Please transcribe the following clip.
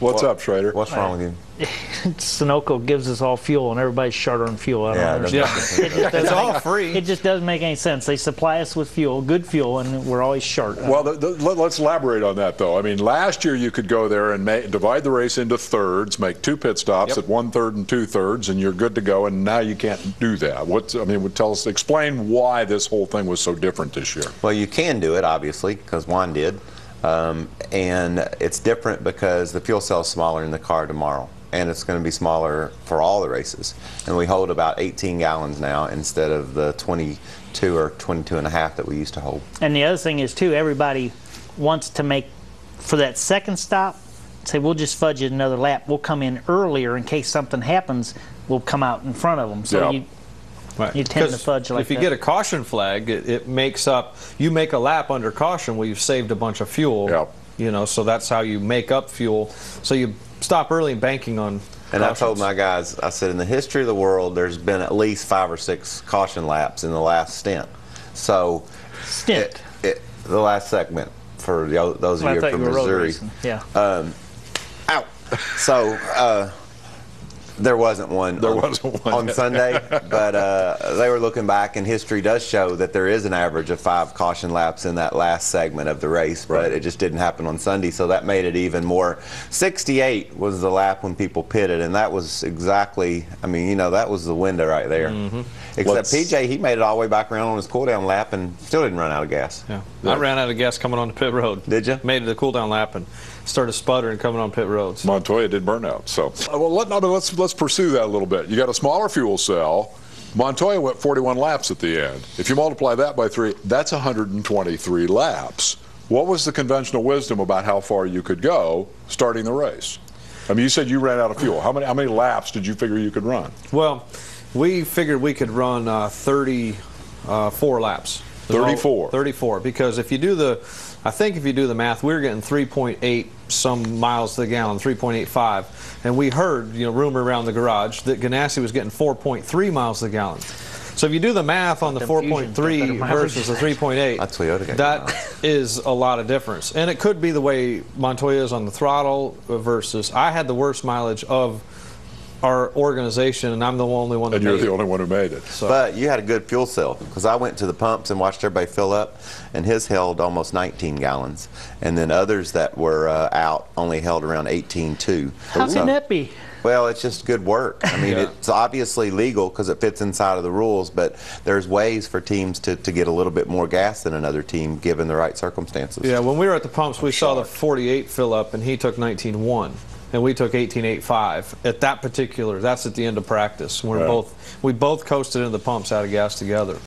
What's up, Schrader? What's wrong with you? Sunoco gives us all fuel, and everybody's short on fuel. I don't understand. It's all free. It just doesn't make any sense. They supply us with fuel, good fuel, and we're always short. Well, let's elaborate on that, though. I mean, last year you could go there and divide the race into thirds, make 2 pit stops at 1/3 and 2/3, and you're good to go. And now you can't do that. Explain why this whole thing was so different this year. Well, you can do it, obviously, because Juan did. And it's different because the fuel cell is smaller in the car tomorrow, and it's going to be smaller for all the races. And we hold about 18 gallons now instead of the 22 or 22 and a half that we used to hold. And the other thing is, too, everybody wants to make, for that second stop, say, we'll just fudge it another lap. We'll come in earlier in case something happens. We'll come out in front of them. So you tend to fudge like that. If you get a caution flag, it makes up, you make a lap under caution where you've saved a bunch of fuel. Yep. You know, so that's how you make up fuel. So you stop early banking on And cautions. I told my guys, I said, in the history of the world, there's been at least 5 or 6 caution laps in the last stint. So Stint. The last segment for those of you from Missouri. Yeah. Ow. So there wasn't one on Sunday, but they were looking back, and history does show that there is an average of 5 caution laps in that last segment of the race, but it just didn't happen on Sunday, so that made it even more. 68 was the lap when people pitted, and that was exactly, I mean, you know, that was the window right there. Except PJ, he made it all the way back around on his cool-down lap and still didn't run out of gas. Yeah. I ran out of gas coming on the pit road. Did you? Made the cool-down lap and started sputtering coming on pit roads. Montoya did burn out. So, well, let's pursue that a little bit. You got a smaller fuel cell. Montoya went 41 laps at the end. If you multiply that by 3, that's 123 laps. What was the conventional wisdom about how far you could go starting the race? I mean, you said you ran out of fuel. How many laps did you figure you could run? Well, we figured we could run 34 laps. 34? 34, because if you do the, I think if you do the math, we were getting 3.8 some miles to the gallon, 3.85, and we heard, you know, rumor around the garage that Ganassi was getting 4.3 miles to the gallon. So if you do the math on the 4.3 versus the 3.8, that is a lot of difference. And it could be the way Montoya is on the throttle versus, I had the worst mileage of our organization, and I'm the only one that made it. And you're the only one who made it. So. But you had a good fuel cell, because I went to the pumps and watched everybody fill up, and his held almost 19 gallons. And then others that were out only held around 18.2. How can that be? Well, it's just good work. I mean, it's obviously legal because it fits inside of the rules, but there's ways for teams to get a little bit more gas than another team given the right circumstances. Yeah, when we were at the pumps, we saw the 48 fill up, and he took 19.1. And we took 18.85 at that particular. That's at the end of practice. We both coasted into the pumps out of gas together.